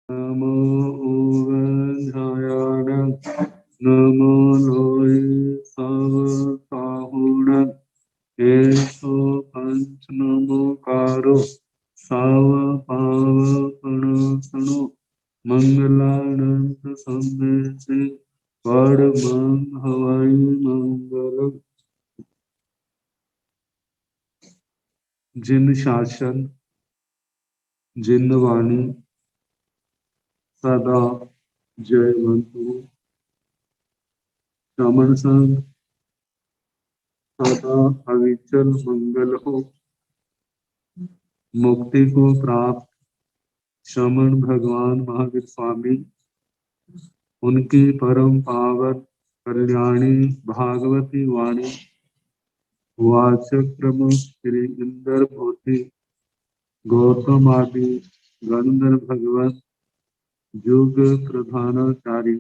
नमो ओवंझायान नमो लोई सव साहुण एसो पंच नमो कारो साव पाव प्रणसनो मंगलानंद संदेशे परमं हवाई मंगल। जिन शासन जिन वाणी सदा जयवंतु श्रमण संग सदा अविचल मंगल हो। मुक्ति को प्राप्त श्रमण भगवान महावीर स्वामी उनकी परम पावन कल्याणी भागवती वाणी वाचक प्रमुख श्री इंद्र पोथी गौतम आदि गंधर्व भगवत युग प्रधानाचार्य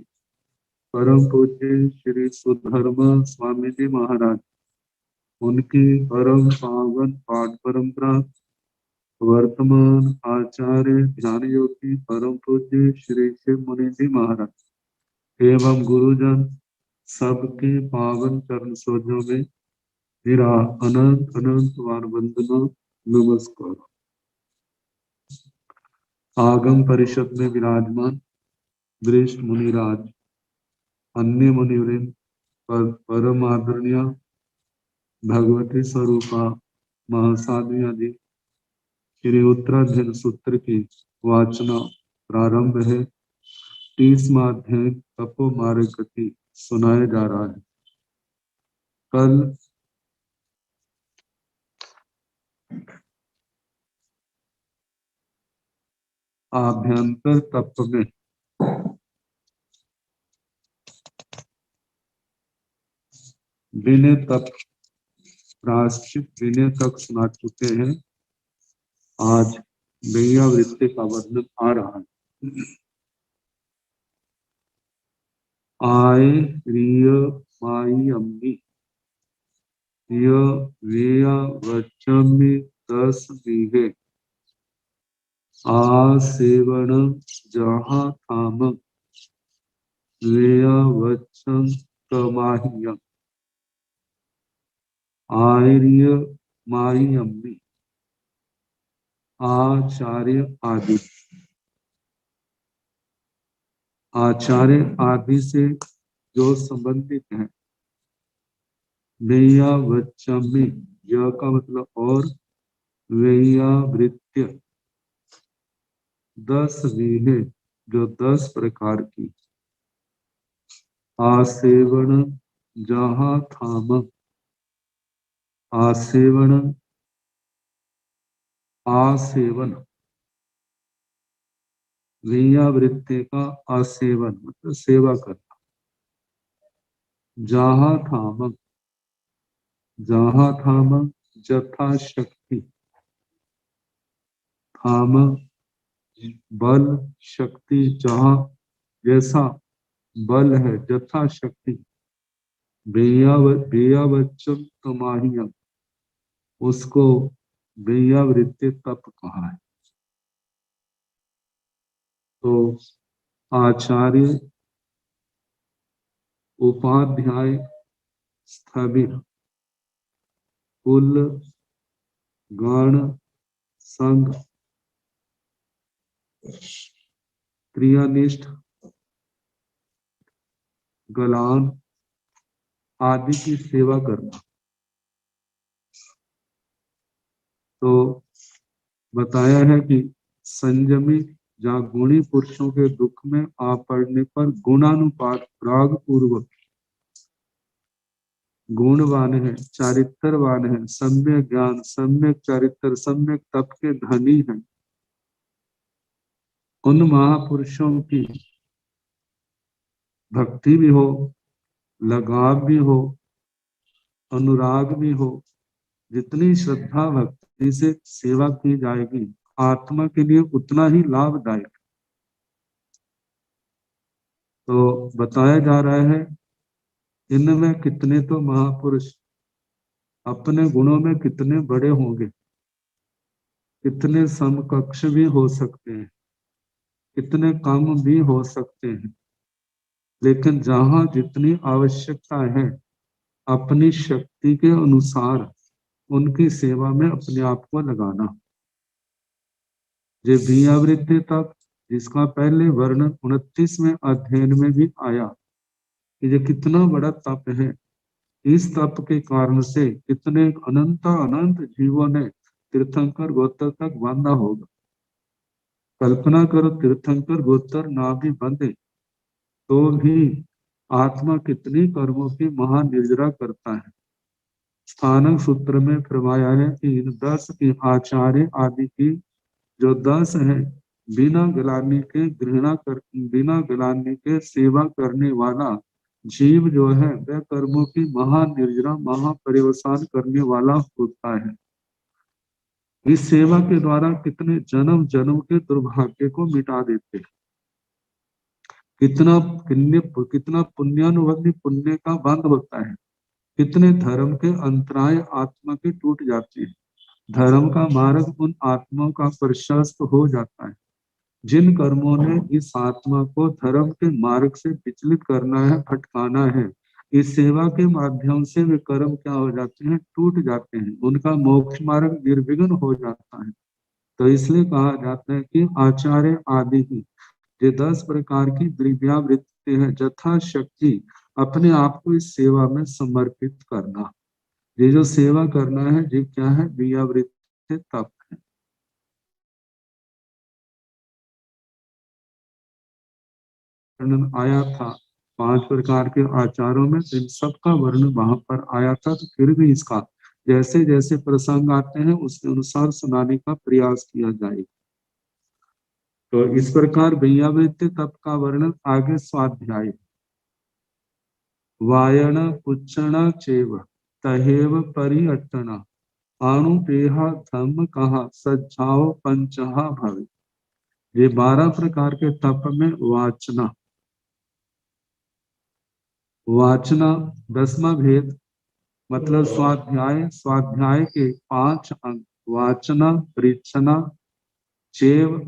परम पूज्य श्री सुधर्मा स्वामी जी महाराज उनकी परम पावन पाठ परंपरा वर्तमान आचार्य ध्यान योगी परम पूज्य श्री शिव मुनि जी महाराज एवं गुरुजन सबके पावन चरण सोजों में मेरा अनंत अनंत बार वंदना नमस्कार। आगम परिषद में विराजमान वरिष्ठ मुनिराज अन्य मुनिवृंद परम आदरणीय भगवती स्वरूपा महासाध्विया जी श्री उत्तराधीन सूत्र की वाचना प्रारंभ है। 30वां अध्याय तपो मार्ग गति सुनाया जा रहा है। कल आभ्यंतर तप में विनय तप प्रायश्चित विनय तक सुना चुके हैं। आज नैया वृत्ति का वर्णन आ रहा है। आए रिय माई अम्मी वेया वचमी 10 बीघे आ सेवन जहाँ थाम वेया वचन कमाहिया आर्य माई अम्मी आचार्य आदि। आचार्य आदि से जो संबंधित है वेया वचमी यह का मतलब और वेया वृत्य 10 विधि जो 10 प्रकार की आसेवन जहाँ थाम आसेवन आसेवन वेया वृत्ति का आसेवन मतलब सेवा करना। जहाँ थाम जथा शक्ति थाम बल शक्ति जहाँ जैसा बल है जथा शक्ति बेयावच्चम तमाहिया उसको बेयावृत्ति तप कहा है। तो आचार्य उपाध्याय स्थविर कुल गण संघ क्रियानिष्ठ गलान आदि की सेवा करना। तो बताया है कि संयमी जहाँ गुणी पुरुषों के दुख में आ पड़ने पर गुणानुपात राग पूर्वक गुणवान है चारित्रवान है सम्यक ज्ञान सम्यक चारित्र सम्यक तप के धनी है उन महापुरुषों की भक्ति भी हो लगाव भी हो अनुराग भी हो। जितनी श्रद्धा भक्ति से सेवा की जाएगी आत्मा के लिए उतना ही लाभदायक। तो बताया जा रहा है इनमें कितने तो महापुरुष अपने गुणों में कितने बड़े होंगे कितने समकक्ष भी हो सकते हैं कितने कम भी हो सकते हैं, लेकिन जहां जितनी आवश्यकता है अपनी शक्ति के अनुसार उनकी सेवा में अपने आप को लगाना। ये भियावृत्ति तप, जिसका पहले वर्णन 29वें अध्ययन में भी आया कि ये कितना बड़ा तप है। इस तप के कारण से कितने अनंत अनंत जीवों ने तीर्थंकर गोत्र तक बांधा होगा। कल्पना करो, तीर्थंकर गोत्र ना भी बंधे तो भी आत्मा कितनी कर्मों की महानिर्जरा करता है। स्थानक सूत्र में फरमाया है कि इन 10 की आचार्य आदि की जो 10 है, बिना गिलानी के सेवा करने वाला जीव जो है वह कर्मों की महानिर्जरा महापर्यवसान करने वाला होता है। इस सेवा के द्वारा कितने जन्म जन्म के दुर्भाग्य को मिटा देते हैं। कितना पुण्यानुबंधी पुण्य का बंध होता है। कितने धर्म के अंतराय आत्मा के टूट जाते हैं। धर्म का मार्ग उन आत्माओं का प्रशस्त हो जाता है। जिन कर्मों ने इस आत्मा को धर्म के मार्ग से विचलित करना है, भटकाना है, इस सेवा के माध्यम से वे कर्म क्या हो जाते हैं, टूट जाते हैं। उनका मोक्ष मार्ग निर्विघ्न हो जाता है। तो इसलिए कहा जाता है कि आचार्य आदि की ये 10 प्रकार की दिव्यावृत्ति है, जथा शक्ति अपने आप को इस सेवा में समर्पित करना। ये जो सेवा करना है ये क्या है, दिव्यावृत्ति तप है। वर्णन आया था 5 प्रकार के आचारों में, इन सब का वर्णन वहां पर आया था। तो फिर भी इसका जैसे जैसे प्रसंग आते हैं उसके अनुसार सुनाने का प्रयास किया जाएगा। तो इस प्रकार विद्यावृत्ति तप का वर्णन आगे स्वाध्याय। वायण पुच्छण चेव तहेव परिअट्टना अणुपेहा धम्म कहा सज्जाओ पंचहा भवे। ये 12 प्रकार के तप में वाचना, वाचना 10वां भेद, मतलब स्वाध्याय के 5 अंग। वाचना, परीक्षणा, चेव,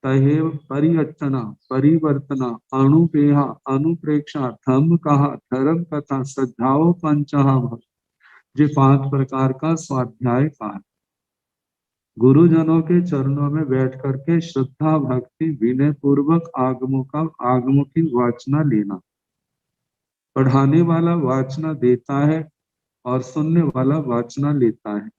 तहेव, परिअट्टना, परिवर्तना, अणुपेहा, अनुप्रेक्षा, धम्म कहा, धर्म कथा, सज्जाओ पंचहा भव। ये 5 प्रकार का स्वाध्याय का है। गुरुजनों के चरणों में बैठ करके श्रद्धा भक्ति विनय पूर्वक आगमों की वाचना लेना। पढ़ाने वाला वाचना देता है और सुनने वाला वाचना लेता है।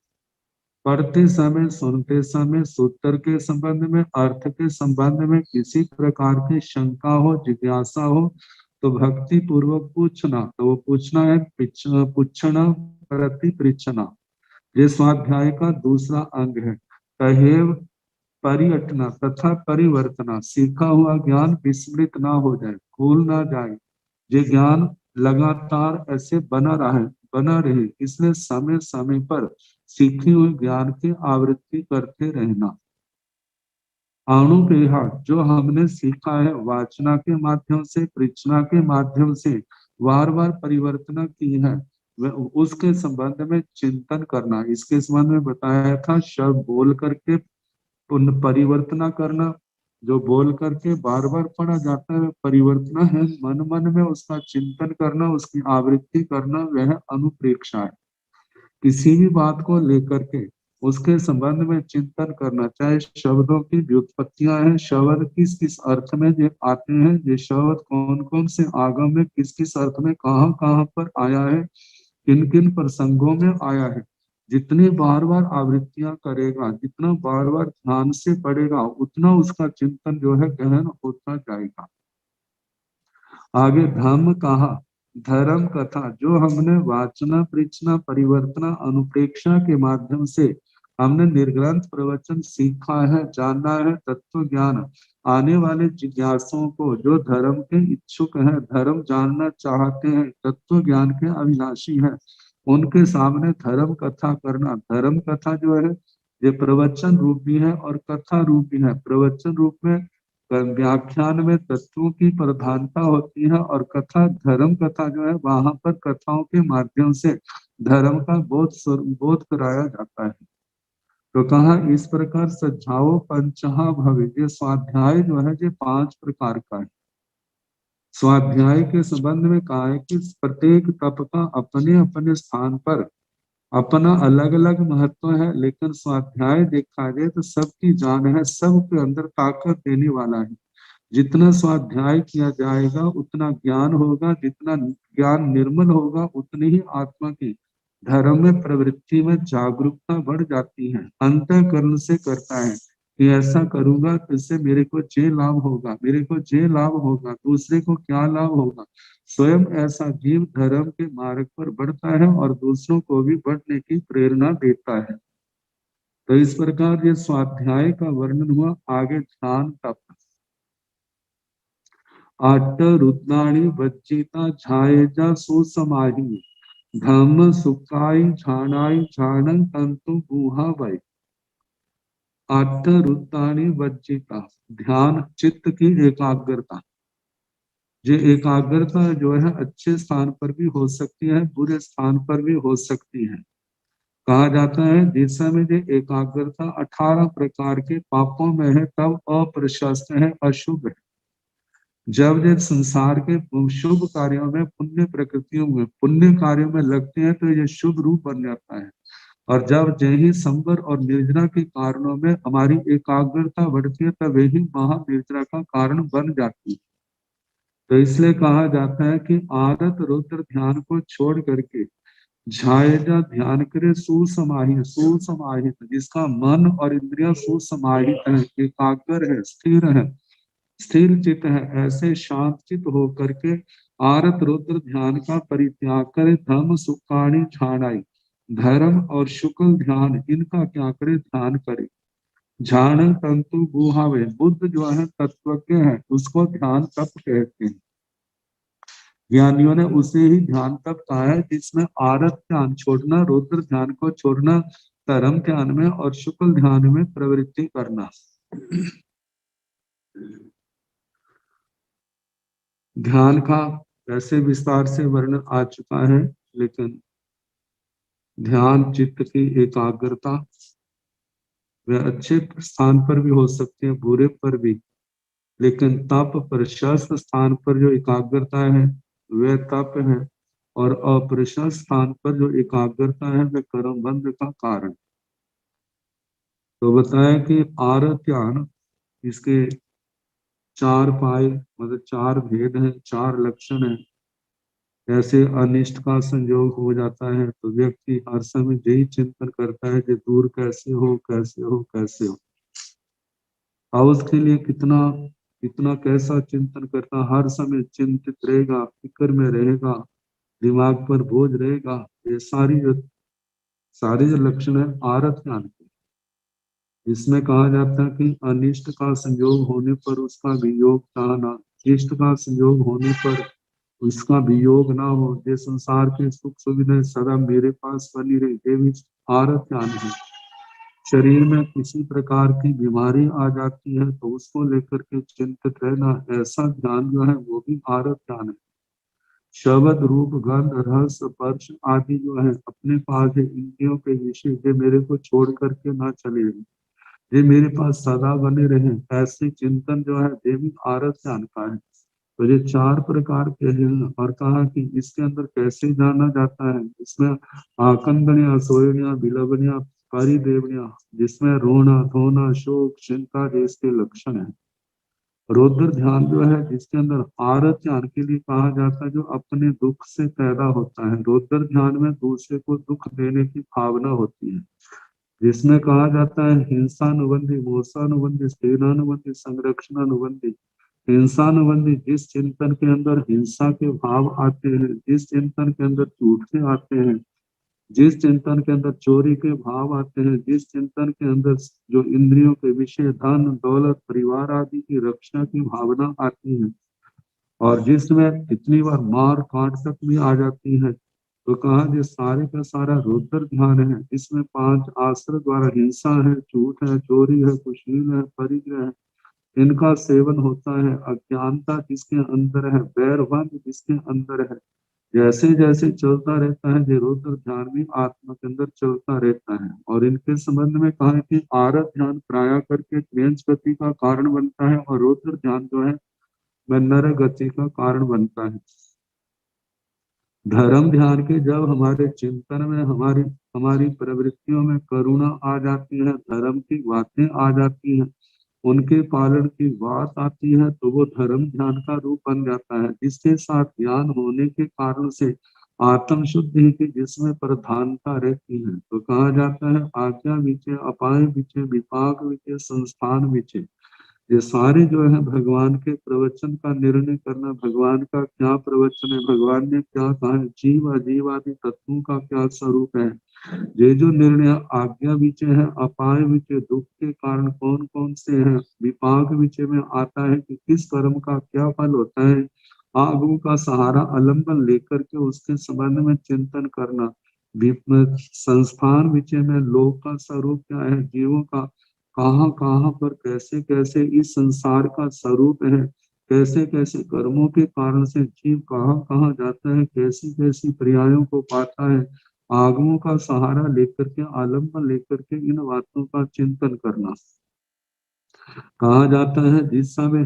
पढ़ते समय, सुनते समय सूत्र के संबंध में, अर्थ के संबंध में किसी प्रकार की शंका हो, जिज्ञासा हो तो भक्ति पूर्वक पूछना। तो वो पूछना है पूछना प्रति परीक्षणा। ये स्वाध्याय का दूसरा अंग है। तहेव परिअटना तथा परिवर्तना, सीखा हुआ ज्ञान विस्मृत ना हो जाए, भूल ना जाए। ये ज्ञान लगातार ऐसे बना रहे, इसलिए समय समय पर सीखे हुए ज्ञान की आवृत्ति करते रहना। अणुपेहा, जो हमने सीखा है वाचना के माध्यम से, परीक्षणा के माध्यम से बार बार परिवर्तन की है, उसके संबंध में चिंतन करना। इसके संबंध में बताया था, शब्द बोल करके पुनः परिवर्तना करना। जो बोल करके बार बार पढ़ा जाता है परिवर्तन है, मन मन में उसका चिंतन करना, उसकी आवृत्ति करना, वह अनुप्रेक्षा है। किसी भी बात को लेकर के उसके संबंध में चिंतन करना, चाहे शब्दों की व्युत्पत्तियां हैं, शब्द किस किस अर्थ में जो आते हैं, ये शब्द कौन कौन से आगम में किस किस अर्थ में कहाँ कहाँ पर आया है, किन किन प्रसंगों में आया है। जितनी बार बार आवृत्तियां करेगा, जितना बार बार ध्यान से पढ़ेगा, उतना उसका चिंतन जो है गहन होता जाएगा। आगे धम्म कहा, धर्म कथा, जो हमने वाचना परीक्षणा परिवर्तना अनुप्रेक्षा के माध्यम से हमने निर्ग्रंथ प्रवचन सीखा है, जाना है, तत्व ज्ञान आने वाले जिज्ञासुओं को, जो धर्म के इच्छुक हैं, धर्म जानना चाहते हैं, तत्व ज्ञान के अभिलाषी हैं, उनके सामने धर्म कथा करना। धर्म कथा जो है ये प्रवचन रूप भी है और कथा रूप भी है। प्रवचन रूप में व्याख्यान में तत्वों की प्रधानता होती है, और कथा, धर्म कथा जो है वहां पर कथाओं के माध्यम से धर्म का बोध कराया जाता है। तो कहा इस प्रकार सज्जाओ पंचहा भवे, ये स्वाध्याय जो है ये 5 प्रकार का है। स्वाध्याय के संबंध में कहा है कि प्रत्येक तप का अपने अपने स्थान पर अपना अलग अलग महत्व है, लेकिन स्वाध्याय देखा जाए तो सबकी जान है, सबके अंदर ताकत देने वाला है। जितना स्वाध्याय किया जाएगा उतना ज्ञान होगा, जितना ज्ञान निर्मल होगा उतनी ही आत्मा की धर्म में प्रवृत्ति में जागरूकता बढ़ जाती है। अंतःकरण से करता है कि ऐसा करूंगा तो इससे मेरे को जे लाभ होगा, मेरे को जे लाभ होगा, दूसरे को क्या लाभ होगा। स्वयं ऐसा जीव धर्म के मार्ग पर बढ़ता है और दूसरों को भी बढ़ने की प्रेरणा देता है। तो इस प्रकार ये स्वाध्याय का वर्णन हुआ। आगे ध्यान तप। आट रुद्राणी वज्जिता झाएजा सुसमाहि धम्म सुखाई झानाई झानन तंतु गुहा वै। आट रुद्राणी वज्जिता, ध्यान चित्त की एकाग्रता। ये एकाग्रता जो है अच्छे स्थान पर भी हो सकती है, बुरे स्थान पर भी हो सकती है। कहा जाता है जिस समय ये एकाग्रता 18 प्रकार के पापों में है तब अप्रशस्त है, अशुभ है। जब ये संसार के शुभ कार्यों में पुण्य प्रकृतियों में पुण्य कार्यों में लगते हैं तो ये शुभ रूप बन जाता है। और जब यही संवर और निर्जरा के कारणों में हमारी एकाग्रता बढ़ती है तब यही महानिर्जरा का कारण बन जाती है। तो इसलिए कहा जाता है कि आदत रुद्र ध्यान को छोड़ करके झाएजा ध्यान करे सुसमाहित, सुसमाहित जिसका मन और इंद्रियां सुसमाहित है, एकाग्र है, स्थिर चित्त है, ऐसे शांत चित्त हो करके आरत रुद्र ध्यान का परित्याग करे। धर्म सुखाणी झाणाई, धर्म और शुक्ल ध्यान इनका क्या करे, ध्यान करे। झाण तंतु गुहावे, बुद्ध जो है तत्वज्ञ है, उसको ध्यान तप कहते हैं। ज्ञानियों ने उसे ही ध्यान तप कहा है जिसमें आरत ध्यान छोड़ना, रुद्र ध्यान को छोड़ना, धर्म ध्यान में और शुक्ल ध्यान में प्रवृत्ति करना। ध्यान का वैसे विस्तार से वर्णन आ चुका है, लेकिन ध्यान चित्त की एकाग्रता वह अच्छे स्थान पर भी हो सकते हैं, बुरे पर भी, लेकिन तप प्रशस्त स्थान पर जो एकाग्रता है वह तप है, और अप्रशस्त स्थान पर जो एकाग्रता है वह कर्म बंध का कारण। तो बताया कि आरत ध्यान, इसके 4 पाए मतलब 4 भेद हैं, 4 लक्षण हैं। ऐसे अनिष्ट का संयोग हो जाता है तो व्यक्ति हर समय यही चिंतन करता है कि दूर कैसे हो, कैसे हो, कैसे हो। और उसके लिए कितना कितना कैसा चिंतन करता, हर समय चिंतित रहेगा, फिक्र में रहेगा, दिमाग पर बोझ रहेगा। ये सारी जो लक्षण है आरत ज्ञान के। इसमें कहा जाता है कि अनिष्ट का संयोग होने पर उसका वियोग चाहना, इष्ट का संयोग होने पर उसका वियोग ना हो। ये संसार के सुख सुविधाएं सदा मेरे पास बनी रहे, ये भी आरत ज्ञान है। शरीर में किसी प्रकार की बीमारी आ जाती है तो उसको लेकर के चिंतित रहना, ऐसा ध्यान जो है वो भी आरत ज्ञान है। शब्द रूप गंध रस स्पर्श आदि जो है अपने पास है, इंद्रियों के विषय ये मेरे को छोड़ करके ना चले, ये मेरे पास सदा बने रहे, ऐसे चिंतन जो है ये भी आरत ज्ञान का है। तो ये 4 प्रकार के हैं। और कहा कि इसके अंदर कैसे जाना जाता है, इसमें आकंदनिया, सोयनिया, विलवनिया, परिदेवनिया, जिसमें रोना धोना शोक चिंता जैसे लक्षण है। रौद्र ध्यान जो है जिसके अंदर आरत ध्यान के लिए कहा जाता है जो अपने दुख से पैदा होता है। रौद्र ध्यान में दूसरे को दुख देने की भावना होती है, जिसमें कहा जाता है हिंसानुबंधी, मोसानुबंधी, सेनानुबंधी, संरक्षणानुबंधी। हिंसानुबंधी जिस चिंतन के अंदर हिंसा के भाव आते हैं, जिस चिंतन के अंदर झूठे आते हैं, जिस चिंतन के अंदर चोरी के भाव आते हैं, जिस चिंतन के अंदर जो इंद्रियों के विषय धन दौलत परिवार आदि की रक्षा की भावना आती है, और जिसमें कितनी बार मार काट तक भी आ जाती है, तो कहा ये सारे का सारा रुद्र ध्यान है। इसमें 5 आश्रय द्वारा हिंसा है, झूठ है, चोरी है, कुशील है, परिग्रह है, इनका सेवन होता है। अज्ञानता जिसके अंदर है, बैरबंध जिसके अंदर है, जैसे जैसे चलता रहता है, निरंतर ध्यान भी आत्मा के अंदर चलता रहता है। और इनके संबंध में कहा है कि आरत ध्यान प्राय करके क्रियंच गति का कारण बनता है, और रौद्र ध्यान जो है वह नर गति का कारण बनता है। धर्म ध्यान के जब हमारे चिंतन में, हमारी हमारी प्रवृत्तियों में करुणा आ जाती है, धर्म की बातें आ जाती हैं, उनके पालन की बात आती है, तो वो धर्म ध्यान का रूप बन जाता है। इसके साथ ज्ञान होने के कारण से आत्म शुद्धि की जिसमें प्रधानता रहती है, तो कहा जाता है आज्ञा विचय, अपाय विचय, विपाक विचय, संस्थान विचय। ये सारे जो है भगवान के प्रवचन का निर्णय करना, भगवान का क्या प्रवचन है, भगवान ने क्या कहा है, जीव अजीव आदि तत्वों का क्या स्वरूप है, ये जो निर्णय आज्ञा विचय है, अपाय विचय, दुख के कारण कौन कौन से हैं, विपाक विचय में आता है कि किस कर्म का क्या फल होता है, आगू का सहारा अलंबन लेकर के उसके संबंध में चिंतन करना। संस्थान विचय में लोक का स्वरूप क्या है, जीवों का कहाँ कहाँ पर कैसे कैसे इस संसार का स्वरूप है, कैसे कैसे कर्मों के कारण से जीव कहाँ कहाँ जाता है, कैसी कैसी पर्यायों को पाता है, आगमों का सहारा लेकर के, आलम्बन लेकर के इन बातों का चिंतन करना। कहा जाता है जिस समय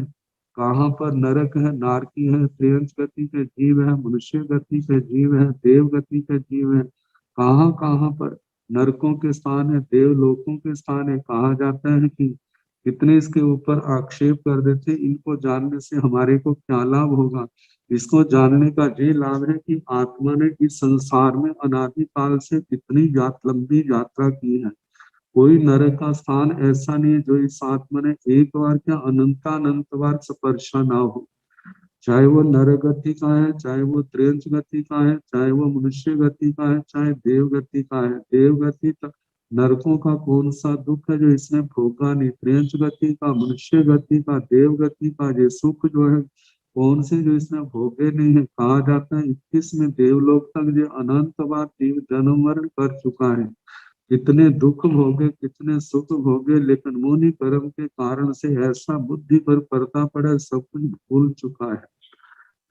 कहाँ पर नरक है, नारकी है, त्रियंच गति के जीव है, मनुष्य गति के जीव है, देव गति के जीव है, कहाँ कहाँ पर नरकों के स्थान है, देवलोकों के स्थान है। कहा जाता है कि कितने इसके ऊपर आक्षेप कर देते, इनको जानने से हमारे को क्या लाभ होगा। इसको जानने का ये लाभ है कि आत्मा ने इस संसार में अनादिकाल से कितनी लंबी यात्रा की है। कोई नरक का स्थान ऐसा नहीं है जो इस आत्मा ने एक बार क्या अनंतानंत बार स्पर्शा ना हो। चाहे वो नर गति का है, चाहे वो त्रियंच गति का है, चाहे वो मनुष्य गति का है, चाहे देव गति का है। देव गति तक नरकों का कौन सा दुख है जो इसने भोगा नहीं, त्रियंच गति का, मनुष्य गति का, देव गति का, ये सुख जो है कौन से जो इसने भोगे नहीं है। कहा जाता है 21 में देवलोक तक जो अनंत बार जीव जन्म मरण कर चुका है, कितने दुख भोगे, कितने सुख भोगे, लेकिन मुनि कर्म के कारण से ऐसा बुद्धि पर पर्दा पड़ा, सब कुछ भूल चुका है।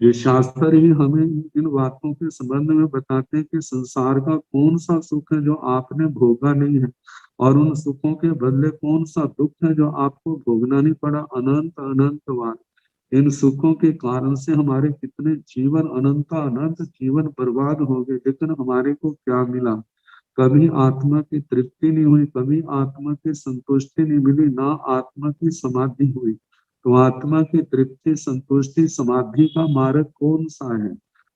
ये शास्त्र ही हमें इन बातों के संबंध में बताते हैं कि संसार का कौन सा सुख है जो आपने भोगा नहीं है, और उन सुखों के बदले कौन सा दुख है जो आपको भोगना नहीं पड़ा अनंत अनंत बार। इन सुखों के कारण से हमारे कितने जीवन अनंत अनंत जीवन बर्बाद हो गए, लेकिन हमारे को क्या मिला? कभी आत्मा की तृप्ति नहीं हुई, कभी आत्मा की संतुष्टि नहीं मिली, ना आत्मा की समाधि हुई। तो आत्मा की तृप्ति, संतुष्टि, समाधि का मार्ग कौन सा है?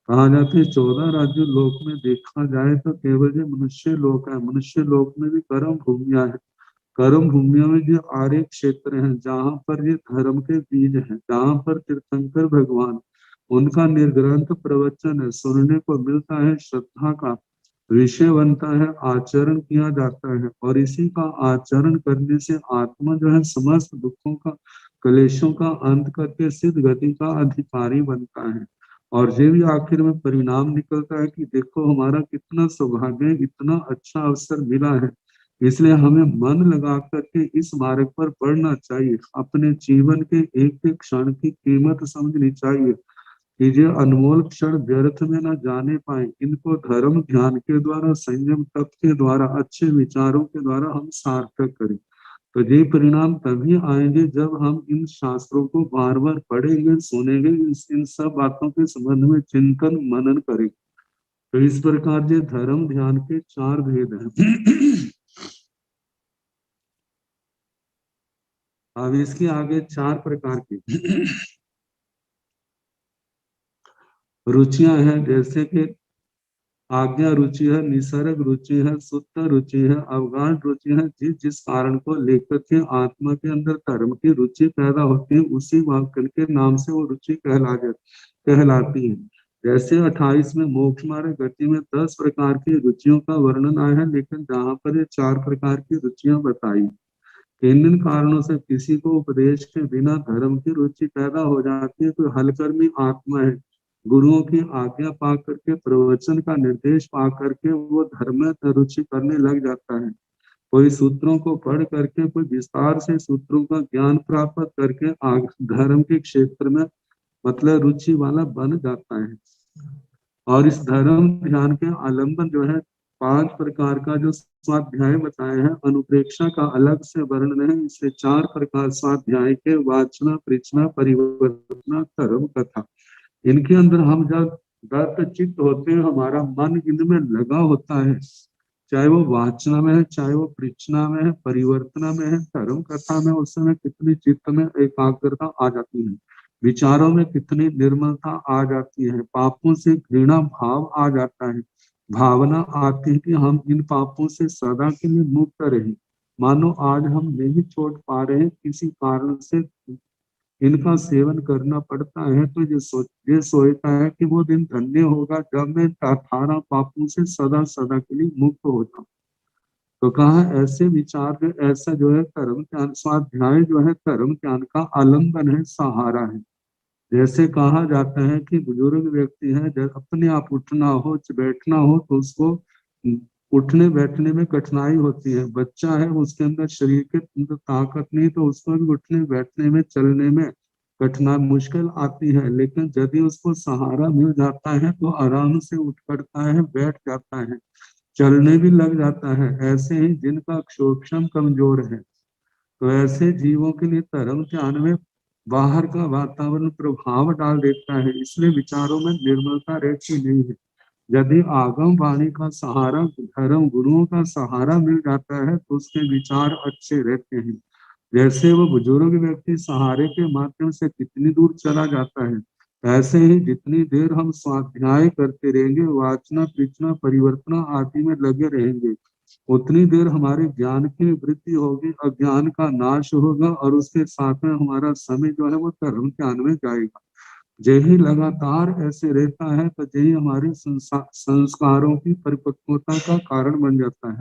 कहा जाता है 14 राज्य लोक में देखा जाए तो केवल ये मनुष्य लोक है। मनुष्य लोक में भी कर्म भूमिया है। कर्म भूमियों में जो आर्य क्षेत्र हैं, जहाँ पर ये धर्म के बीज हैं, जहाँ पर तीर्थंकर भगवान उनका निर्ग्रंथ प्रवचन है, सुनने को मिलता है, श्रद्धा का विषय बनता है, आचरण किया जाता है, और इसी का आचरण करने से आत्मा जो है समस्त दुखों का, क्लेशों का अंत करके सिद्ध गति का अधिकारी बनता है। और ये भी आखिर में परिणाम निकलता है कि देखो हमारा कितना सौभाग्य, इतना अच्छा अवसर मिला है। इसलिए हमें मन लगा करके इस मार्ग पर बढ़ना चाहिए, अपने जीवन के एक एक क्षण की कीमत समझनी चाहिए कि ये अनमोल क्षण व्यर्थ में ना जाने पाए। इनको धर्म ध्यान के द्वारा, संयम तप के द्वारा, अच्छे विचारों के द्वारा हम सार्थक करें। तो ये परिणाम तभी आएंगे जब हम इन शास्त्रों को बार बार पढ़ेंगे, सुनेंगे, इन सब बातों के संबंध में चिंतन मनन करेंगे। तो इस प्रकार ये धर्म ध्यान के 4 भेद हैं। अब इसके आगे 4 प्रकार की रुचियां हैं, जैसे कि आज्ञा रुचि है, निसर्ग रुचि है, सुत्त रुचि है, अवगाढ़ रुचि है। जिस जिस कारण को लेकर के आत्मा के अंदर धर्म की रुचि पैदा होती है, उसी वाक्य के नाम से वो रुचि कहलाती है। जैसे 28 में मोक्ष मार्ग गति में 10 प्रकार की रुचियों का वर्णन आया है, लेकिन जहाँ पर ये 4 प्रकार की रुचियां बताई। इन कारणों से किसी को उपदेश के बिना धर्म की रुचि पैदा हो जाती है, तो हलकर्मी आत्मा है, गुरुओं की आज्ञा पा करके, प्रवचन का निर्देश पा करके वो धर्म में रुचि करने लग जाता है। कोई सूत्रों को पढ़ करके, कोई विस्तार से सूत्रों का ज्ञान प्राप्त करके धर्म के क्षेत्र में मतलब रुचि वाला बन जाता है। और इस धर्म ध्यान के आलंबन जो है 5 प्रकार का जो स्वाध्याय बताए हैं, अनुप्रेक्षा का अलग से वर्णन है। इससे 4 प्रकार स्वाध्याय के वाचना, पृच्छना, परिवर्तना, कर्म, कथा। इनके अंदर हम जब दत्त चित्त होते हैं, हमारा मन इनमें लगा होता है, चाहे वो वाचना में है, चाहे वो पृच्छना में है, परिवर्तना में है, कर्म कथा में, उस समय कितनी चित्त में एकाग्रता आ जाती है, विचारों में कितनी निर्मलता आ जाती है, पापों से घृणा भाव आ जाता है, भावना आती है कि हम इन पापों से सदा के लिए मुक्त रहे। मानो आज हम नहीं छोड़ पा रहे हैं, किसी कारण से इनका सेवन करना पड़ता है, तो ये सोचता है कि वो दिन धन्य होगा जब मैं 18 पापों से सदा सदा के लिए मुक्त होता हूँ। तो कहा ऐसे विचार में ऐसा जो है कर्म ज्ञान स्वाध्याय जो है कर्म ज्ञान का आलंबन है, सहारा है। जैसे कहा जाता है कि बुजुर्ग व्यक्ति है, जब अपने आप उठना हो बैठना हो तो उसको उठने बैठने में कठिनाई होती है। बच्चा है, उसके अंदर शरीर के अंदर ताकत नहीं, तो उसको भी उठने बैठने में चलने में कठिनाई मुश्किल आती है। लेकिन यदि उसको सहारा मिल जाता है तो आराम से उठ पड़ता है, बैठ जाता है, चलने भी लग जाता है। ऐसे ही जिनका अक्षोक्षम कमजोर है, तो ऐसे जीवों के लिए धर्म ध्यान में बाहर का वातावरण प्रभाव डाल देता है, इसलिए विचारों में निर्मलता रहती नहीं है। यदि आगम वाणी का सहारा, धर्म गुरुओं का सहारा मिल जाता है तो उसके विचार अच्छे रहते हैं। जैसे वो बुजुर्ग व्यक्ति सहारे के माध्यम से कितनी दूर चला जाता है, ऐसे ही जितनी देर हम स्वाध्याय करते रहेंगे, वाचना पृच्छना परिवर्तना आदि में लगे रहेंगे, उतनी देर हमारे ज्ञान की वृद्धि होगी, अज्ञान का नाश होगा, और उसके साथ में हमारा समय जो है वो धर्म ज्ञान में जाएगा। यही लगातार ऐसे रहता है तो यही हमारे संस्कारों की परिपक्वता का कारण बन जाता है,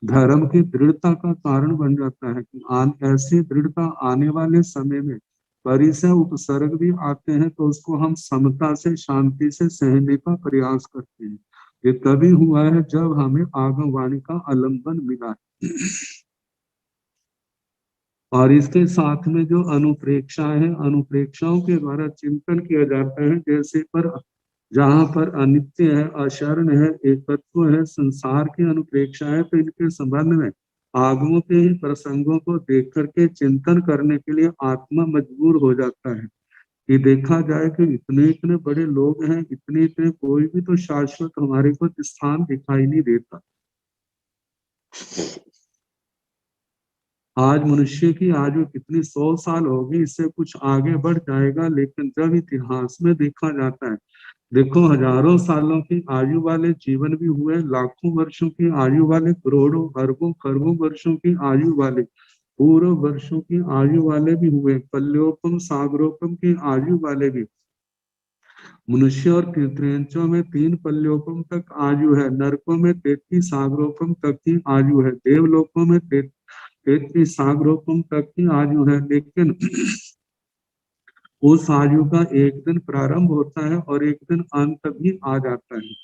धर्म की दृढ़ता का कारण बन जाता है। कि ऐसी दृढ़ता आने वाले समय में परिसर उपसर्ग भी आते हैं तो उसको हम समता से शांति से सहने का प्रयास करते हैं। ये तभी हुआ है जब हमें आगम वाणी का आलंबन मिला है। और इसके साथ में जो अनुप्रेक्षा है, अनुप्रेक्षाओं के द्वारा चिंतन किया जाता है। जैसे पर जहाँ पर अनित्य है, अशरण है, एकत्व है, संसार की अनुप्रेक्षा है, तो इनके संबंध में आगमों के ही प्रसंगों को देख करके चिंतन करने के लिए आत्मा मजबूर हो जाता है। कि देखा जाए कि इतने इतने बड़े लोग हैं, इतने इतने, कोई भी तो शाश्वत हमारे को स्थान दिखाई नहीं देता। आज मनुष्य की आयु कितनी 100 साल होगी, इससे कुछ आगे बढ़ जाएगा, लेकिन जब इतिहास में देखा जाता है, देखो हजारों सालों की आयु वाले जीवन भी हुए, लाखों वर्षों की आयु वाले, करोड़ों अरबों खरबों वर्षों की आयु वाले, पूर्व वर्षों की आयु वाले भी हुए, पल्योपम सागरोपम की आयु वाले भी। मनुष्य और कृतंचों में 3 पल्योपम तक आयु है, नरकों में 33 सागरोपम तक की आयु है, देवलोकों में 33 सागरोपम तक की आयु है। लेकिन उस आयु का एक दिन प्रारंभ होता है और एक दिन अंत भी आ जाता है।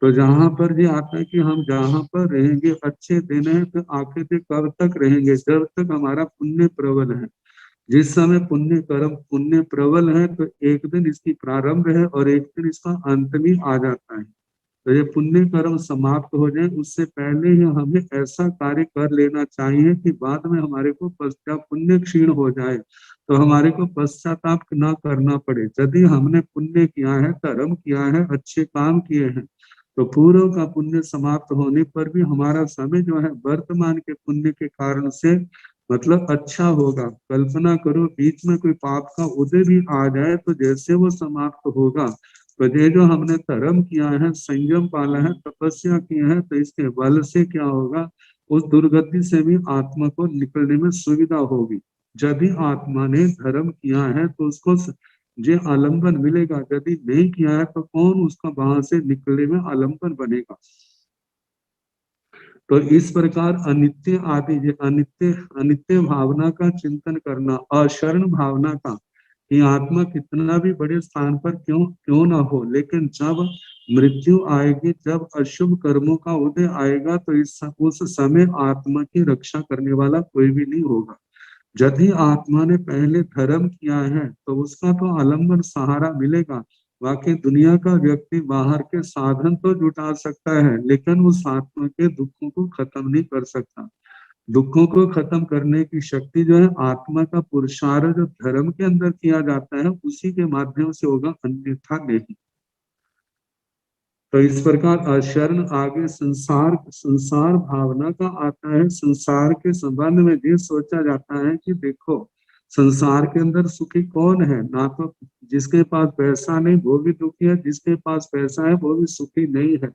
तो जहां पर ये आता है कि हम जहां पर रहेंगे अच्छे दिन है, तो आखिर से कब तक रहेंगे, जब तक हमारा पुण्य प्रबल है। जिस समय पुण्य प्रबल है तो एक दिन इसकी प्रारंभ है और एक दिन इसका अंत भी आ जाता है। तो ये पुण्य कर्म समाप्त हो जाए उससे पहले ही हमें ऐसा कार्य कर लेना चाहिए कि बाद में हमारे को पश्चात पुण्य क्षीण हो जाए तो हमारे को पश्चाताप ना करना पड़े। यदि हमने पुण्य किया है, कर्म किया है, अच्छे काम किए हैं, तो पूर्व का पुण्य समाप्त होने पर भी हमारा समय जो है वर्तमान के पुण्य के कारण से मतलब अच्छा होगा। कल्पना करो बीच में कोई पाप का उदय भी आ जाए तो जैसे वो समाप्त होगा, तो ये जो हमने कर्म किया है, संयम पाला है, तपस्या की है, तो इसके बल से क्या होगा, उस दुर्गति से भी आत्मा को निकलने में सुविधा होगी। यदि आत्मा ने धर्म किया है तो उसको ये आलंबन मिलेगा, यदि नहीं किया है तो कौन उसका वहां से निकलने में आलंबन बनेगा। तो इस प्रकार अनित्य आदि, अनित्य अनित्य भावना का चिंतन करना, अशरण भावना का, कि आत्मा कितना भी बड़े स्थान पर क्यों क्यों ना हो, लेकिन जब मृत्यु आएगी, जब अशुभ कर्मों का उदय आएगा, तो उस समय आत्मा की रक्षा करने वाला कोई भी नहीं होगा। यदि आत्मा ने पहले धर्म किया है तो उसका तो आलंबन सहारा मिलेगा, बाकी दुनिया का व्यक्ति बाहर के साधन तो जुटा सकता है, लेकिन उस आत्मा के दुखों को खत्म नहीं कर सकता। दुखों को खत्म करने की शक्ति जो है आत्मा का पुरुषार्थ जो धर्म के अंदर किया जाता है उसी के माध्यम से होगा, अन्यथा नहीं। तो इस प्रकार अशरण आगे संसार संसार भावना का आता है। संसार के संबंध में ये सोचा जाता है कि देखो संसार के अंदर सुखी कौन है, ना तो जिसके पास पैसा नहीं वो भी दुखी है, जिसके पास पैसा है वो भी सुखी नहीं है।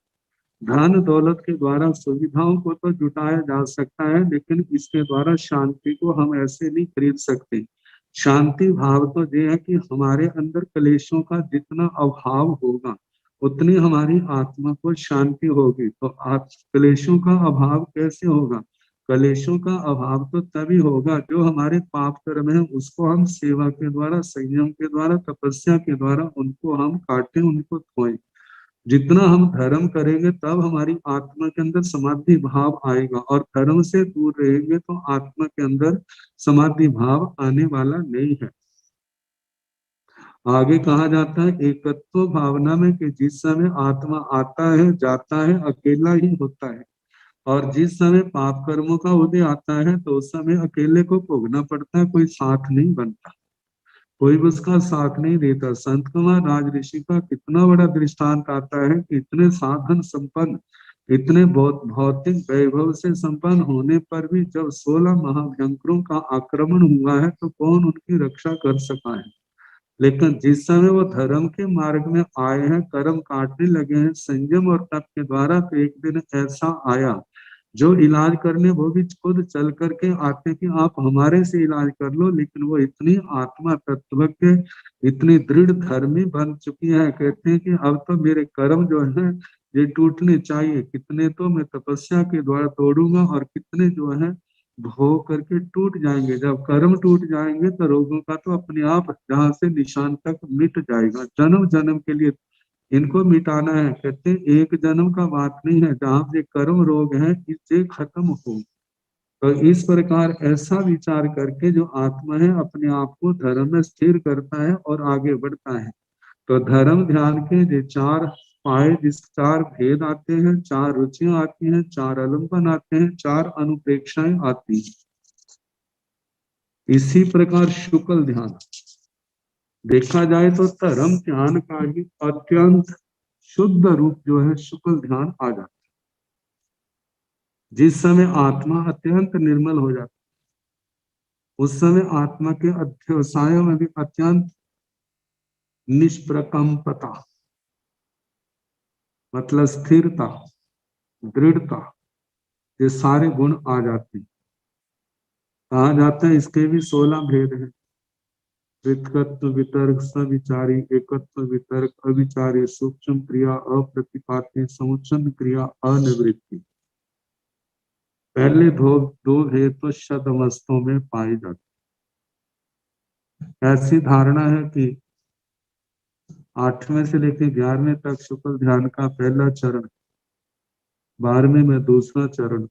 धन दौलत के द्वारा सुविधाओं को तो जुटाया जा सकता है, लेकिन इसके द्वारा शांति को हम ऐसे नहीं खरीद सकते। शांति भाव तो ये है कि हमारे अंदर क्लेशों का जितना अभाव होगा उतनी हमारी आत्मा को शांति होगी। तो क्लेशों का अभाव कैसे होगा? क्लेशों का अभाव तो तभी होगा जो हमारे पाप कर्म है उसको हम सेवा के द्वारा, संयम के द्वारा, तपस्या के द्वारा उनको हम काटें, उनको धोएं। जितना हम धर्म करेंगे तब हमारी आत्मा के अंदर समाधि भाव आएगा, और धर्म से दूर रहेंगे तो आत्मा के अंदर समाधि भाव आने वाला नहीं है। आगे कहा जाता है एकत्व भावना में कि जिस समय आत्मा आता है जाता है अकेला ही होता है, और जिस समय पाप कर्मों का उदय आता है तो उस समय अकेले को भोगना पड़ता है, कोई साथ नहीं बनता, कोई भी उसका साथ नहीं देता। संत कुमार राज ऋषि का कितना बड़ा दृष्टांत आता है कि इतने साधन संपन्न, इतने भौतिक वैभव से संपन्न होने पर भी जब 16 महाभयंकरों का आक्रमण हुआ है तो कौन उनकी रक्षा कर सका है। लेकिन जिस समय वो धर्म के मार्ग में आए हैं, कर्म काटने लगे हैं संयम और तप के द्वारा, तो एक दिन ऐसा आया जो इलाज करने वो भी खुद चल करके आते कि आप हमारे से इलाज कर लो, लेकिन वो इतनी आत्मा तत्व के इतनी दृढ़ धर्मी बन चुकी है, कहते हैं कि अब तो मेरे कर्म जो है ये टूटने चाहिए, कितने तो मैं तपस्या के द्वारा तोड़ूंगा और कितने जो है भोग करके टूट जाएंगे। जब कर्म टूट जाएंगे तो रोगों का तो अपने आप जहां से निशान तक मिट जाएगा। जन्म जन्म के लिए इनको मिटाना है, कहते हैं एक जन्म का बात नहीं है, जहां से कर्म रोग है इससे खत्म हो। तो इस प्रकार ऐसा विचार करके जो आत्मा है अपने आप को धर्म में स्थिर करता है और आगे बढ़ता है। तो धर्म ध्यान के जो चार पाए, जिस चार भेद आते हैं, चार रुचियां आती हैं, चार आलम्बन आते हैं, चार अनुप्रेक्षाएं आती हैं। इसी प्रकार शुक्ल ध्यान देखा जाए तो धर्म ध्यान का ही अत्यंत शुद्ध रूप जो है शुक्ल ध्यान आ जाता है। जिस समय आत्मा अत्यंत निर्मल हो जाती उस समय आत्मा के अध्यवसायों में भी अत्यंत निष्प्रकंपता, मतलब स्थिरता, दृढ़ता, ये सारे गुण आ जाते हैं। कहा जाता है इसके भी 16 भेद हैं। वितर्क वितर्क, सविचारी, एकत्व वितर्क, अविचारी, सूक्ष्म क्रिया, अप्रतिपाती, समुच्चन क्रिया, अनिवृत्ति। पहले दो भेद तो शतमस्तों में पाए जाते। ऐसी धारणा है कि 8वें से लेकर 11वें तक शुक्ल ध्यान का पहला चरण, 12वें में दूसरा चरण,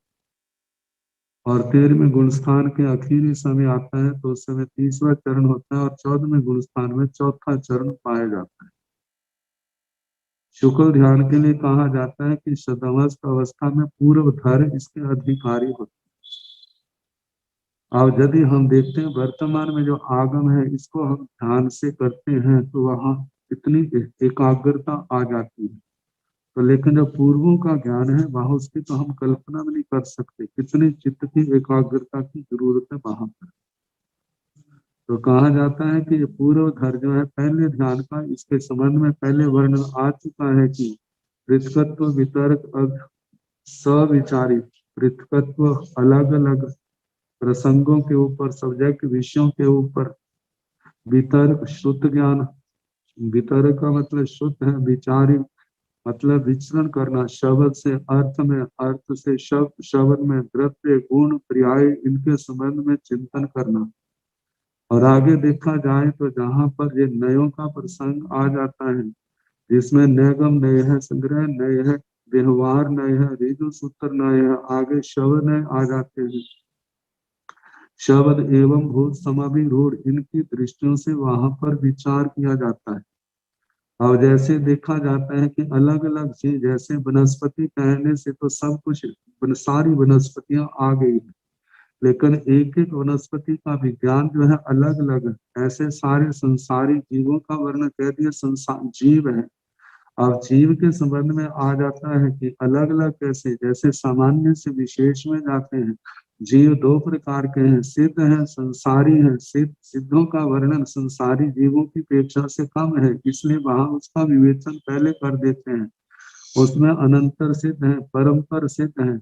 और 13वें गुणस्थान के आखिरी समय आता है तो उस समय तीसरा चरण होता है, और 14वें गुणस्थान में चौथा चरण पाया जाता है। शुक्ल ध्यान के लिए कहा जाता है कि शतमस्त अवस्था में पूर्व धर इसके अधिकारी होते हैं। अब यदि हम देखते हैं वर्तमान में जो आगम है इसको हम ध्यान से करते हैं तो वहां इतनी एकाग्रता आ जाती है। तो लेकिन जो पूर्वों का ज्ञान है वहां उसकी तो हम कल्पना भी नहीं कर सकते, कितनी चित्त की एकाग्रता की जरूरत है वहां पर। तो कहा जाता है कि पूर्व धर जो है पहले ध्यान का, इसके संबंध में पहले वर्णन आ चुका है कि पृथकत्व वितर्क सविचारी, पृथकत्व अलग अलग प्रसंगों के ऊपर, सब्जेक्ट विषयों के ऊपर, वितर्क शुद्ध ज्ञान, वितर्क का मतलब शुद्ध है, विचारी मतलब विचरण करना, शब्द से अर्थ में, अर्थ से शब्द, शब्द में द्रव्य गुण पर्याय, इनके संबंध में चिंतन करना। और आगे देखा जाए तो जहां पर ये नयों का प्रसंग आ जाता है, जिसमें नयगम नय है, संग्रह नय है, व्यवहार नय है, ऋजु सूत्र नय है, आगे शब्द नय आ जाते हैं। शब्द एवं भूत समाभिरूढ़ इनकी दृष्टियों से वहां पर विचार किया जाता है। और जैसे देखा जाता है कि अलग अलग चीज, जैसे वनस्पति कहने से तो सब कुछ सारी वनस्पतियां आ गई है, लेकिन एक एक वनस्पति का विज्ञान जो है अलग अलग है। ऐसे सारे संसारी जीवों का वर्णन कह दिया, संसार जीव है। अब जीव के संबंध में आ जाता है कि अलग अलग कैसे, जैसे सामान्य से विशेष में जाते हैं। जीव दो प्रकार के हैं, सिद्ध हैं, संसारी हैं। सिद्धों का वर्णन संसारी जीवों की अपेक्षा से कम है, इसलिए वहां उसका विवेचन पहले कर देते हैं। उसमें अनंतर सिद्ध है, परम्पर सिद्ध है।